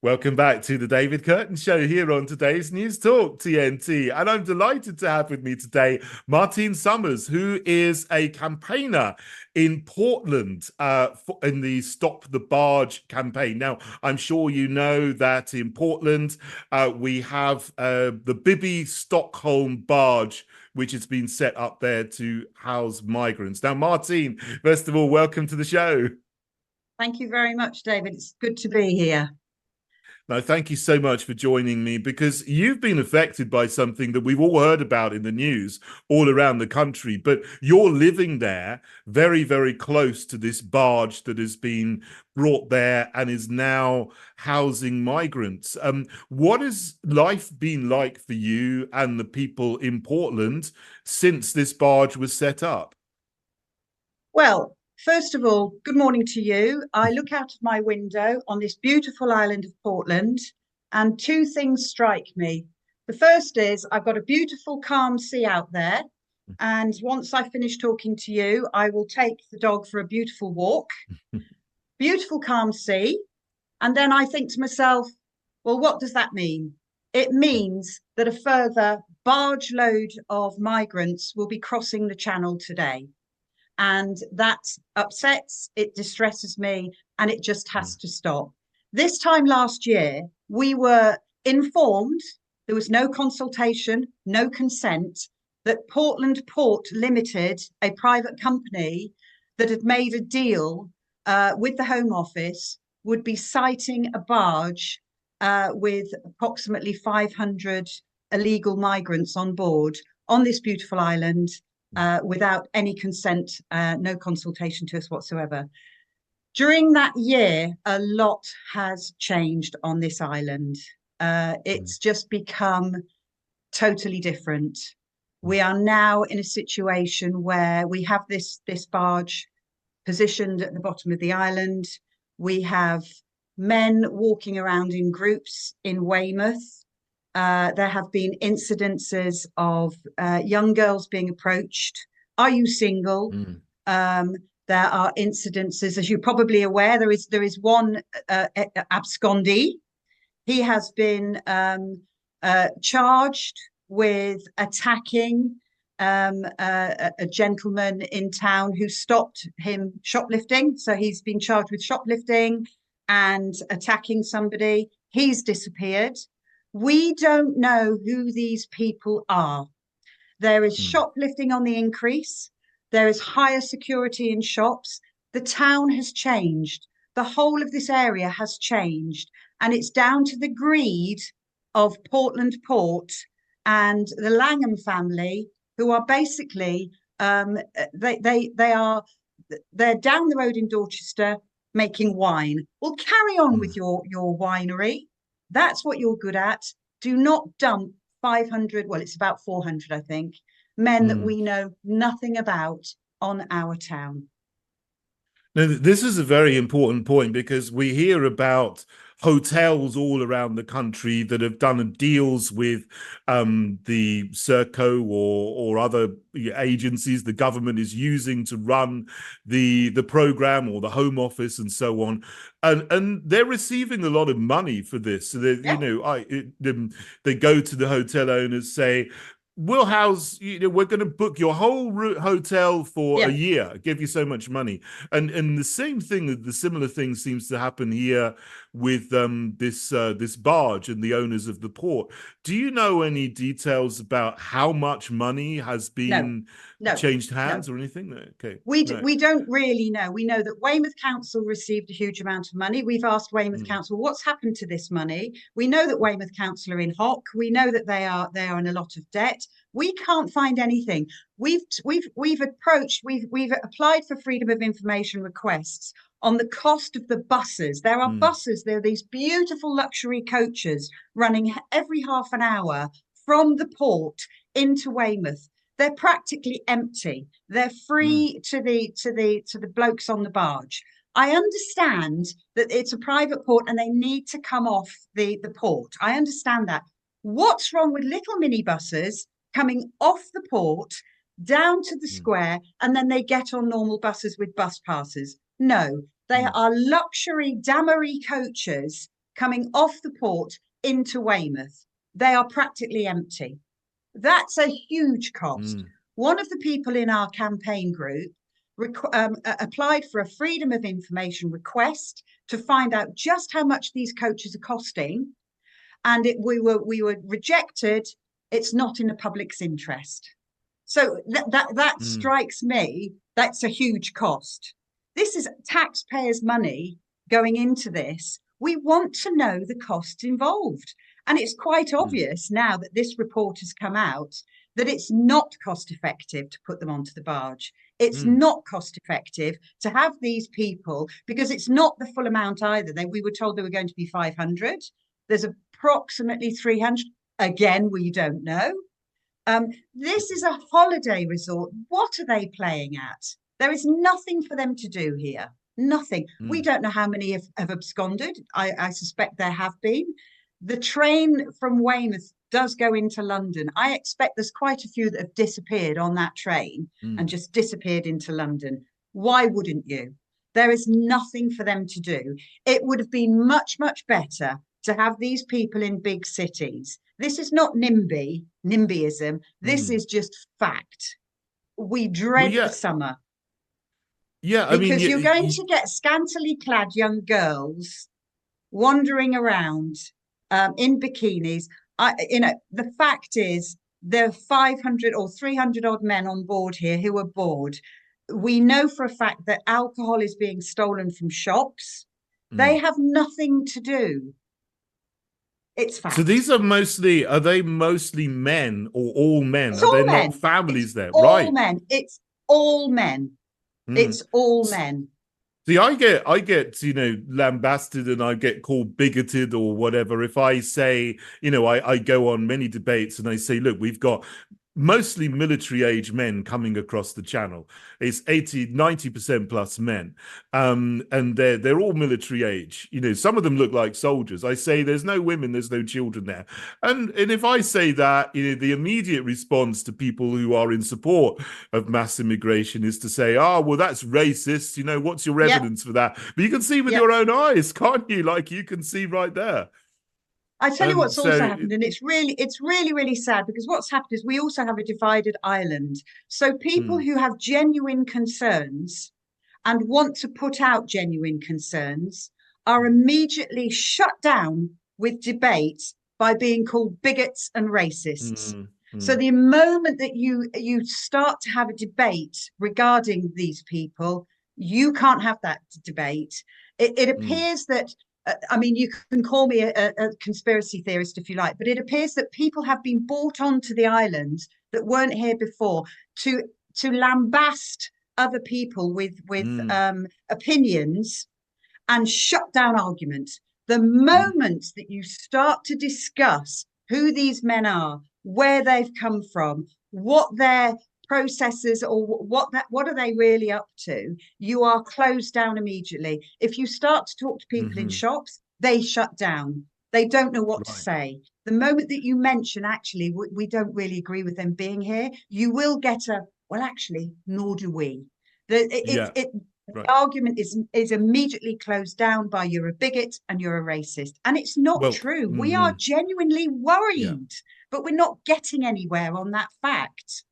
Welcome back to the David Kurten Show here on today's News Talk TNT. And I'm delighted to have with me today Martine Sommers, who is a campaigner in Portland in the Stop the Barge campaign. Now, I'm sure you know that in Portland, we have the Bibby Stockholm barge, which has been set up there to house migrants. Now, Martine, first of all, welcome to the show. Thank you very much, David. It's good to be here. No, thank you so much for joining me, because you've been affected by something that we've all heard about in the news all around the country, but you're living there very, very close to this barge that has been brought there and is now housing migrants. What has life been like for you and the people in Portland since this barge was set up? Well, first of all, good morning to you. I look out of my window on this beautiful island of Portland, and two things strike me. The first is I've got a beautiful, calm sea out there. And once I finish talking to you, I will take the dog for a beautiful walk, beautiful, calm sea. And then I think to myself, well, what does that mean? It means that a further barge load of migrants will be crossing the channel today. And that upsets, it distresses me, and it just has to stop. This time last year, we were informed, there was no consultation, no consent, that Portland Port Limited, a private company that had made a deal with the Home Office, would be siting a barge with approximately 500 illegal migrants on board on this beautiful island, without any consent, no consultation to us whatsoever. During that year, a lot has changed on this island. It's just become totally different. We are now in a situation where we have this barge positioned at the bottom of the island. We have men walking around in groups in Weymouth. There have been incidences of young girls being approached. Are you single? There are incidences, as you're probably aware, there is one abscondee. He has been charged with attacking a gentleman in town who stopped him shoplifting. So he's been charged with shoplifting and attacking somebody. He's disappeared. We don't know who these people are. There is shoplifting on the increase. There is higher security in shops. The town has changed. The whole of this area has changed. And it's down to the greed of Portland Port and the Langham family, who are basically, they're down the road in Dorchester making wine. Well, carry on with your winery. That's what you're good at. Do not dump 500, well, it's about 400, I think, men that we know nothing about on our town. Now, this is a very important point, because we hear about hotels all around the country that have done deals with the Serco or other agencies the government is using to run the program, or the Home Office and so on, and they're receiving a lot of money for this. So they, they go to the hotel owners, say, we'll house, we're going to book your whole hotel for a year, give you so much money. And the same thing, the similar thing seems to happen here with this barge and the owners of the port. Do you know any details about how much money has been changed hands or anything? Okay. We don't really know. We know that Weymouth Council received a huge amount of money. We've asked Weymouth Council, what's happened to this money? We know that Weymouth Council are in hock. We know that they are in a lot of debt. We can't find anything. We've applied for freedom of information requests on the cost of the buses. There are buses, there are these beautiful luxury coaches running every half an hour from the port into Weymouth. They're practically empty. They're free to the blokes on the barge. I understand that it's a private port and they need to come off the port. I understand that. What's wrong with little minibuses coming off the port down to the square, and then they get on normal buses with bus passes? No, they are luxury Damery coaches coming off the port into Weymouth. They are practically empty. That's a huge cost. Mm. One of the people in our campaign group applied for a Freedom of Information request to find out just how much these coaches are costing, and we were rejected. It's not in the public's interest. So that strikes me. That's a huge cost. This is taxpayers' money going into this. We want to know the costs involved. And it's quite obvious now that this report has come out that it's not cost effective to put them onto the barge. It's not cost effective to have these people, because it's not the full amount either. We were told they were going to be 500. There's approximately 300. Again, we don't know. This is a holiday resort. What are they playing at? There is nothing for them to do here. Nothing. We don't know how many have absconded. I suspect there have been. The train from Weymouth does go into London. I expect there's quite a few that have disappeared on that train and just disappeared into London. Why wouldn't you? There is nothing for them to do. It would have been much, much better to have these people in big cities. This is not NIMBYism. This is just fact. We dread the summer. Yeah, I mean, you're going to get scantily clad young girls wandering around in bikinis. The fact is, there are 500 or 300 odd men on board here who are bored. We know for a fact that alcohol is being stolen from shops. They have nothing to do. It's fact. So these are they mostly men or all men? It's are there men. not families it's there? All right. men. It's all men. It's all men. See, I get, lambasted and I get called bigoted or whatever if I say, I go on many debates and I say, look, we've got mostly military age men coming across the channel. It's 90% plus men. And they're all military age. Some of them look like soldiers. I say there's no women, there's no children there. And if I say that, the immediate response to people who are in support of mass immigration is to say, well, that's racist. What's your evidence for that? But you can see with your own eyes, can't you? Like you can see right there. I tell you what's also happened, and it's really, really sad, because what's happened is we also have a divided island. So people who have genuine concerns and want to put out genuine concerns are immediately shut down with debate by being called bigots and racists. So the moment that you start to have a debate regarding these people, you can't have that debate. It appears that you can call me a conspiracy theorist if you like, but it appears that people have been brought onto the island that weren't here before to lambast other people with opinions and shut down argument. The moment that you start to discuss who these men are, where they've come from, what their processes or what are they really up to, you are closed down immediately. If you start to talk to people in shops, they shut down. They don't know what to say. The moment that you mention, actually, we don't really agree with them being here, you will get well, actually, nor do we. The argument is immediately closed down by you're a bigot and you're a racist. And it's not true. We are genuinely worried, but we're not getting anywhere on that fact.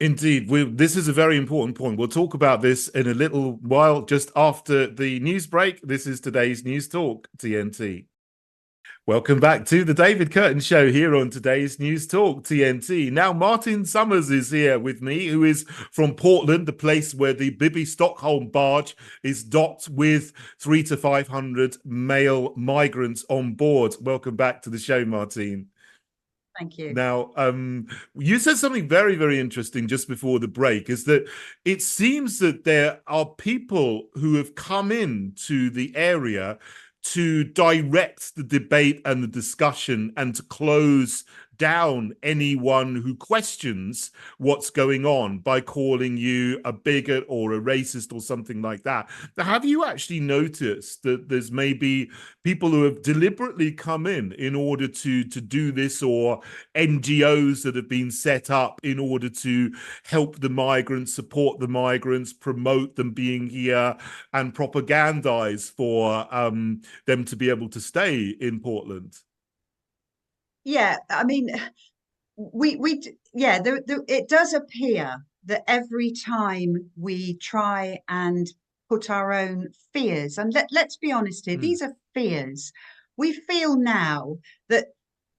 Indeed. This is a very important point. We'll talk about this in a little while, just after the news break. This is today's News Talk, TNT. Welcome back to the David Kurten Show here on today's News Talk, TNT. Now, Martine Sommers is here with me, who is from Portland, the place where the Bibby Stockholm barge is docked with 300 to 500 male migrants on board. Welcome back to the show, Martine. Thank you. Now, you said something very, very interesting just before the break, is that it seems that there are people who have come into the area to direct the debate and the discussion and to close down anyone who questions what's going on by calling you a bigot or a racist or something like that. Have you actually noticed that there's maybe people who have deliberately come in order to do this, or NGOs that have been set up in order to help the migrants, support the migrants, promote them being here, and propagandize for them to be able to stay in Portland? Yeah, I mean, yeah, it does appear that every time we try and put our own fears, and let's be honest here, Mm, these are fears. We feel now that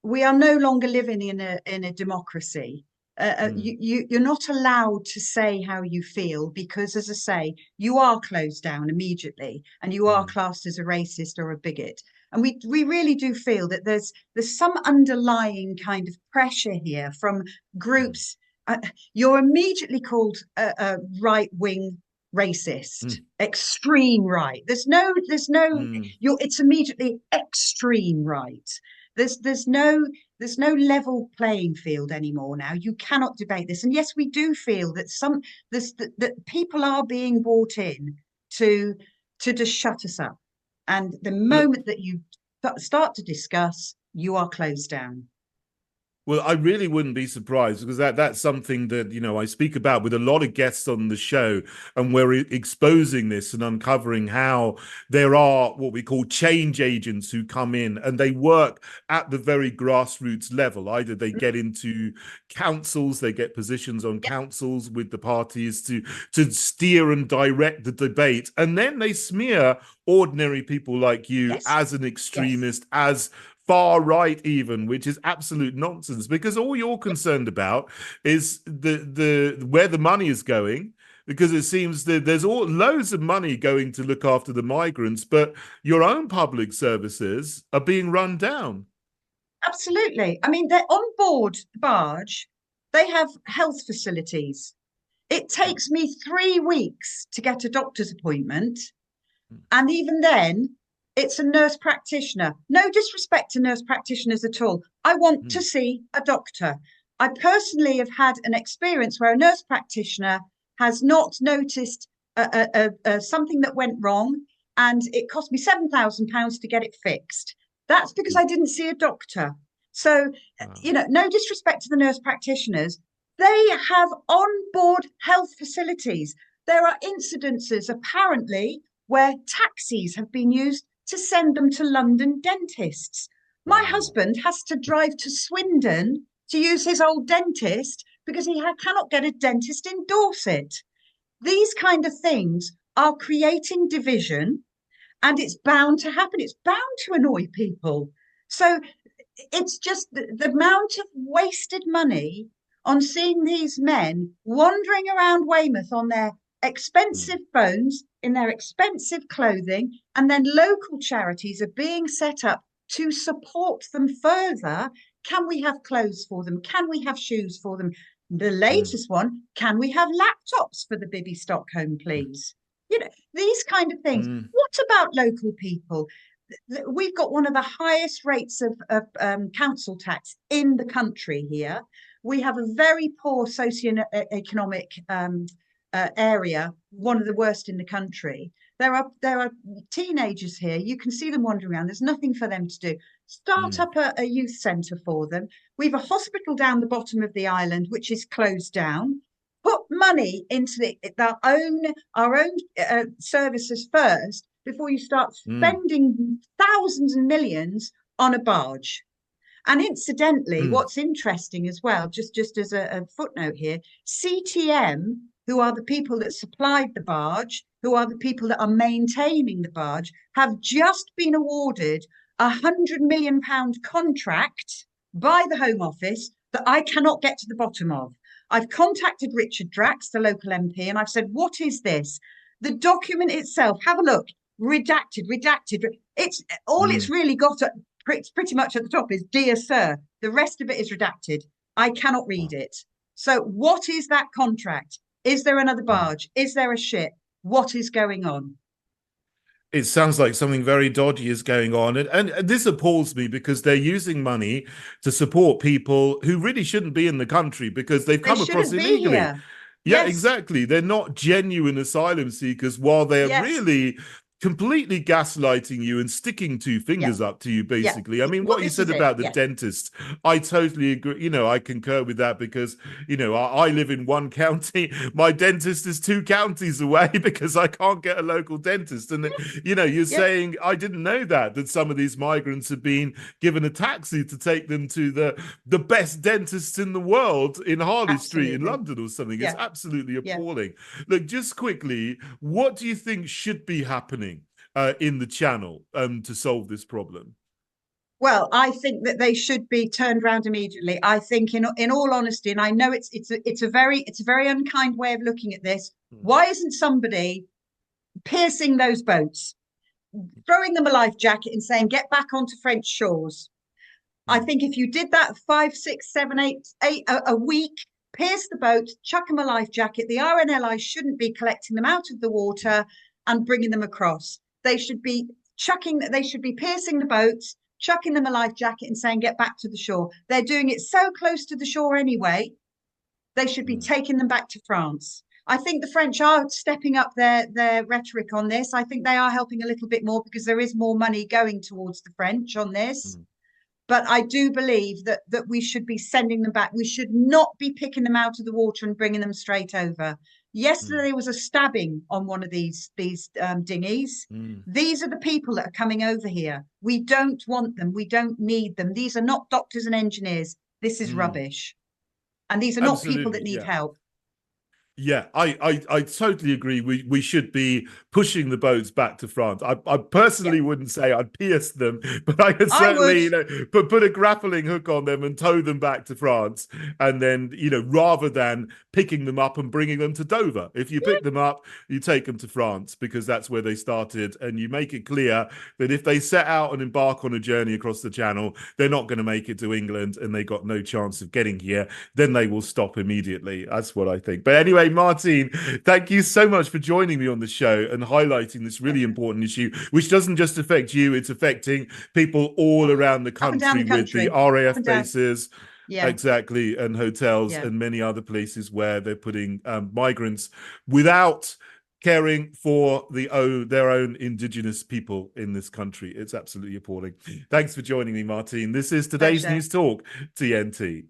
we are no longer living in a democracy. mm, You're not allowed to say how you feel because, as I say, you are closed down immediately and you are mm, classed as a racist or a bigot. And we really do feel that there's some underlying kind of pressure here from mm, groups. You're immediately called a right wing racist, mm, extreme right. mm. It's immediately extreme right. There's no level playing field anymore now. You cannot debate this. And yes, we do feel that that people are being brought in to just shut us up. And the Well, moment that you start to discuss, you are closed down. Well, I really wouldn't be surprised, because that's something that, I speak about with a lot of guests on the show, and we're exposing this and uncovering how there are what we call change agents who come in and they work at the very grassroots level. Either they get into councils, they get positions on Yep. councils with the parties to steer and direct the debate, and then they smear ordinary people like you Yes. as an Yes. extremist, as far right even, which is absolute nonsense, because all you're Yep. concerned about is the where the money is going, because it seems that there's all loads of money going to look after the migrants, but your own public services are being run down. Absolutely. I mean, they're on board the barge. They have health facilities. It Mm, takes me 3 weeks to get a doctor's appointment. mm, And even then, it's a nurse practitioner. No disrespect to nurse practitioners at all. I want to mm, see a doctor. I personally have had an experience where a nurse practitioner has not noticed something that went wrong, and it cost me £7,000 to get it fixed. That's because mm. I didn't see a doctor. So, Wow. no disrespect to the nurse practitioners. They have on board health facilities. There are incidences, apparently, where taxis have been used to send them to London dentists. My Wow. husband has to drive to Swindon to use his old dentist because he cannot get a dentist in Dorset. These kind of things are creating division, and it's bound to happen. It's bound to annoy people. So it's just the amount of wasted money on seeing these men wandering around Weymouth on their Mm, expensive phones, in their expensive clothing, and then local charities are being set up to support them further. Can we have clothes for them? Can we have shoes for them? The mm, latest one, can we have laptops for the Bibby Stockholm, please? These kind of things. mm, What about local people? We've got one of the highest rates of council tax in the country here. We have a very poor socio-economic area, one of the worst in the country. There are teenagers here. You can see them wandering around. There's nothing for them to do. Start mm, up a youth centre for them. We've a hospital down the bottom of the island, which is closed down. Put money into our own services first before you start mm, spending thousands and millions on a barge. And incidentally, mm, what's interesting as well, just as a footnote here, CTM, who are the people that supplied the barge, who are the people that are maintaining the barge, have just been awarded £100 million contract by the Home Office that I cannot get to the bottom of. I've contacted Richard Drax, the local MP, and I've said, what is this? The document itself, have a look, redacted, redacted. It's mm, really got pretty much at the top is "Dear Sir." The rest of it is redacted. I cannot read wow. it. So, what is that contract? Is there another Mm. barge? Is there a ship? What is going on? It sounds like something very dodgy is going on. And this appalls me because they're using money to support people who really shouldn't be in the country because they've They come across shouldn't be illegally. here. Yeah, Yes, exactly. They're not genuine asylum seekers while they're yes, really completely gaslighting you and sticking two yeah, fingers up to you, yeah. basically. I mean, Well, what you this said is it. about the Yeah, dentist, I totally agree. I concur with that because, I live in one county. My dentist is two counties away because I can't get a local dentist. And, you're yeah, saying, I didn't know that some of these migrants have been given a taxi to take them to the best dentists in the world in Harley Street in absolutely. London or something. It's Yeah, absolutely yeah. appalling. Look, just quickly, what do you think should be happening in the channel to solve this problem? Well, I think that they should be turned around immediately. I think, in all honesty, and I know it's a very unkind way of looking at this. Why isn't somebody piercing those boats, throwing them a life jacket, and saying, "Get back onto French shores"? I Mm, think if you did that 5, 6, 7, 8 a week, pierce the boat, chuck them a life jacket. The RNLI shouldn't be collecting them out of the water and bringing them across. They should be chucking. They should be piercing the boats, chucking them a life jacket, and saying, "Get back to the shore." They're doing it so close to the shore anyway. They should be mm, taking them back to France. I think the French are stepping up their rhetoric on this. I think they are helping a little bit more because there is more money going towards the French on this. mm, But I do believe that we should be sending them back. We should not be picking them out of the water and bringing them straight over. mm, Yesterday was a stabbing on one of these dinghies. mm, These are the people that are coming over here. We don't want them. We don't need them. These are not doctors and engineers. This is mm. rubbish. And these are not people that Absolutely, need yeah. help. Yeah, I totally agree. We should be pushing the boats back to France. I personally Yeah, wouldn't say I'd pierce them, but I could I would. certainly, put a grappling hook on them and tow them back to France. And then, rather than picking them up and bringing them to Dover, if you pick them up, you take them to France because that's where they started. And you make it clear that if they set out and embark on a journey across the channel, they're not going to make it to England and they got no chance of getting here. Then they will stop immediately. That's what I think. But anyway, Martine, thank you so much for joining me on the show and highlighting this really Pleasure. important issue, which doesn't just affect you, it's affecting people all around the Up and down country the with the country. Up RAF and down. bases. Yeah, Exactly, and hotels yeah. and many other places where they're putting migrants without caring for their own indigenous people in this country. It's absolutely appalling. Thanks for joining me, Martine. This is today's Pleasure. News Talk, TNT.